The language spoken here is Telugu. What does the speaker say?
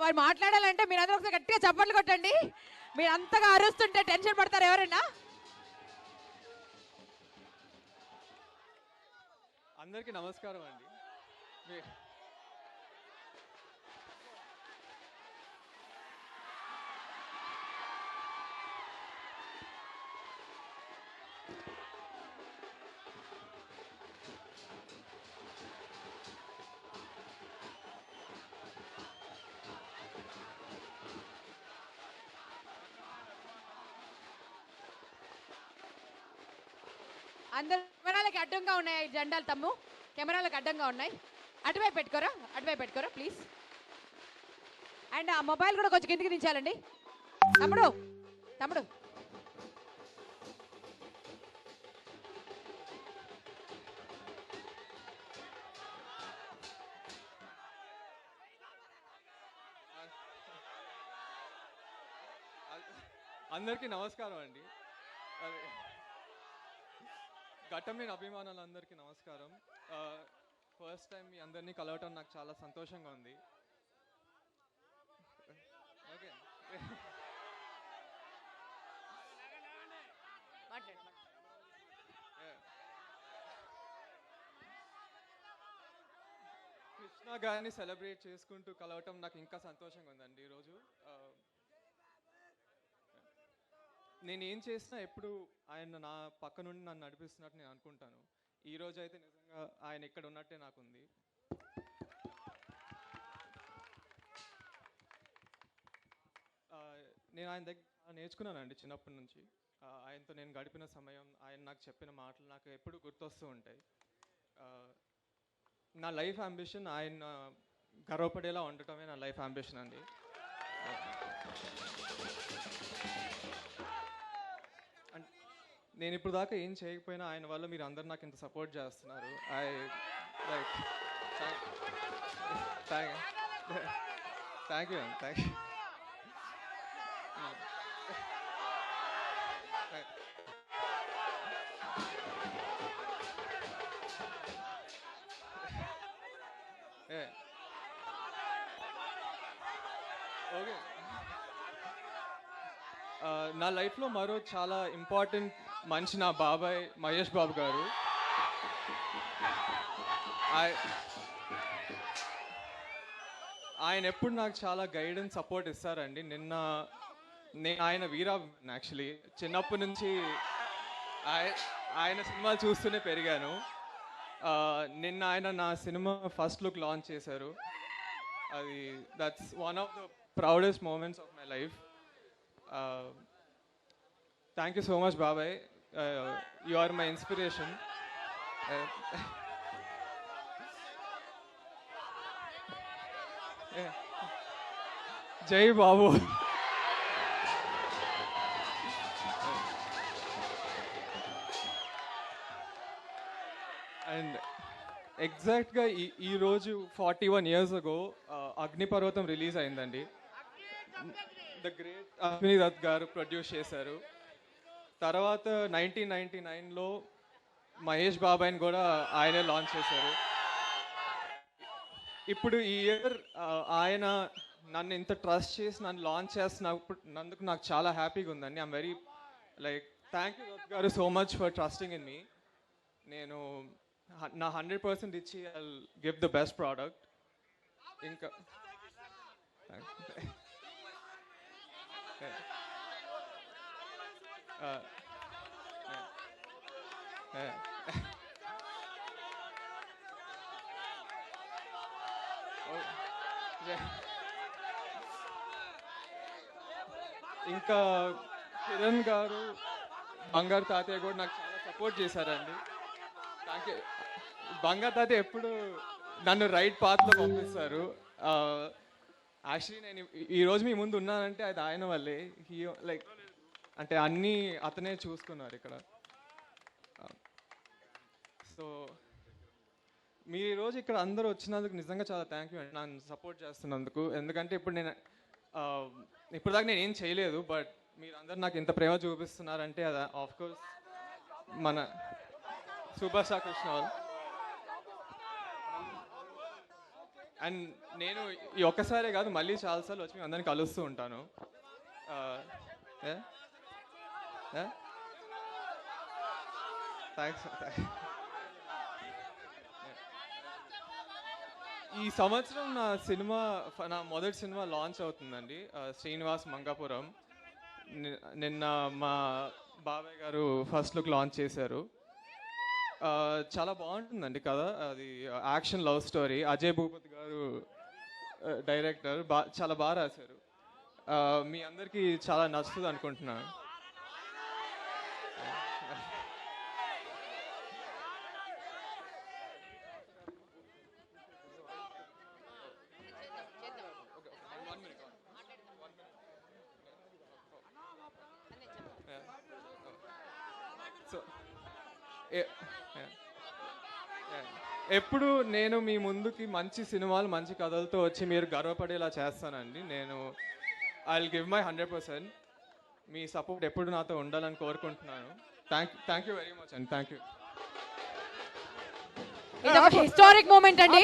వారు మాట్లాడాలంటే మీరందరూ ఒకసారి గట్టిగా చప్పట్లు కొట్టండి. మీరు అంతగా అరుస్తుంటే టెన్షన్ పడతారు ఎవరైనా. అందరికీ నమస్కారం అండి. అందరు కెమెరాలకి అడ్డంగా ఉన్నాయి జెండాలు తమ్ము, కెమెరాలకు అడ్డంగా ఉన్నాయి. అటువైపు పెట్టుకోరా ప్లీజ్. అండ్ ఆ మొబైల్ కూడా కొంచెం కిందికి దించాలండి. తమ్ముడు తమ్ముడు అందరికీ నమస్కారం అండి. ఘట్టమైన అభిమానులందరికీ నమస్కారం. ఫస్ట్ టైం మీ అందరినీ కలవటం నాకు చాలా సంతోషంగా ఉంది. ఓకే, కృష్ణ గారిని సెలబ్రేట్ చేసుకుంటూ కలవటం నాకు ఇంకా సంతోషంగా ఉందండి. ఈరోజు నేను ఏం చేసినా ఎప్పుడు ఆయన నా పక్క నుండి నన్ను నడిపిస్తున్నట్టు నేను అనుకుంటాను. ఈరోజు అయితే నిజంగా ఆయన ఇక్కడ ఉన్నట్టే నాకుంది. నేను ఆయన దగ్గర నేర్చుకున్నానండి చిన్నప్పటి నుంచి. ఆయనతో నేను గడిపిన సమయం, ఆయన నాకు చెప్పిన మాటలు నాకు ఎప్పుడు గుర్తొస్తూ ఉంటాయి. నా లైఫ్ అంబిషన్ ఆయన గర్వపడేలా ఉండటమే నా లైఫ్ అంబిషన్ అండి. నేను ఇప్పుడు దాకా ఏం చేయకపోయినా ఆయన వల్ల మీరు అందరు నాకు ఇంత సపోర్ట్ చేస్తున్నారు. ఐ లైక్ థ్యాంక్ యూ అండి. Thank you. ఓకే, నా లైఫ్లో మరో చాలా ఇంపార్టెంట్ మనిషి నా బాబాయ్ మహేష్ బాబు గారు. ఆయన ఎప్పుడు నాకు చాలా గైడెన్స్ సపోర్ట్ ఇస్తారండి. నేను ఆయన వీరా యాక్చువల్లీ చిన్నప్పటి నుంచి ఆయన సినిమాలు చూస్తూనే పెరిగాను. నిన్న ఆయన నా సినిమా ఫస్ట్ లుక్ లాంచ్ చేశారు. అది that's one of the proudest moments of my life. Thank you so much బాబాయ్. You are my inspiration. జై బాబు. అండ్ ఎగ్జాక్ట్గా ఈరోజు 41 years ago అగ్నిపర్వతం రిలీజ్ అయిందండి. ద గ్రేట్ అశ్విని దత్ గారు ప్రొడ్యూస్ చేశారు. తర్వాత 1999లో మహేష్ బాబాయ్ని కూడా ఆయనే లాంచ్ చేశారు. ఇప్పుడు ఈ ఇయర్ ఆయన నన్ను ఇంత ట్రస్ట్ చేసి నన్ను లాంచ్ చేస్తున్నందుకు నాకు చాలా హ్యాపీగా ఉందండి. I'm very like thank you Dutt గారు so much for trusting in మీ. నేను నా 100% ఇచ్చి I will give the best product. ఇంకా ఇంకా కిరణ్ గారు, బంగారు తాతయ్య కూడా నాకు చాలా సపోర్ట్ చేశారండి. Thank you. బంగారు తాతయ్య ఎప్పుడు నన్ను రైట్ పాత్లో పంపిస్తారు. యాక్చువల్లీ నేను ఈరోజు మీ ముందు ఉన్నానంటే అది ఆయన వల్లే. లైక్ అంటే అన్నీ అతనే చూసుకున్నారు ఇక్కడ. సో మీరు ఈరోజు ఇక్కడ అందరూ వచ్చినందుకు నిజంగా చాలా థ్యాంక్ యూ అండి, నన్ను సపోర్ట్ చేస్తున్నందుకు. ఎందుకంటే ఇప్పుడు దాకా నేను ఏం చేయలేదు, బట్ మీరు అందరు నాకు ఇంత ప్రేమ చూపిస్తున్నారంటే అది ఆఫ్కోర్స్ మన సూపర్ స్టార్ కృష్ణ వాళ్ళు. అండ్ నేను ఈ ఒక్కసారే కాదు మళ్ళీ చాలాసార్లు వచ్చి మీ అందరిని కలుస్తూ ఉంటాను. థ్యాంక్స్. ఈ సంవత్సరం నా మొదటి సినిమా లాంచ్ అవుతుందండి, శ్రీనివాస్ మంగాపురం. నిన్న మా బాబాయ్ గారు ఫస్ట్ లుక్ లాంచ్ చేశారు. చాలా బాగుంటుందండి కథ. అది action love story. Ajay Bhupathi గారు డైరెక్టర్. చాలా బాగా రాశారు. మీ అందరికీ చాలా నచ్చుతుంది అనుకుంటున్నాను. సో ఎప్పుడు నేను మీ ముందుకి మంచి సినిమాలు మంచి కథలతో వచ్చి మీరు గర్వపడేలా చేస్తానండి. నేను I will give my 100%. Me support ఎప్పుడు నాతో ఉండాలని కోరుకుంటున్నాను. థ్యాంక్ యూ వెరీ మచ్ అండి. Thank you. ఇది ఒక హిస్టారిక్ మూమెంట్ అండి.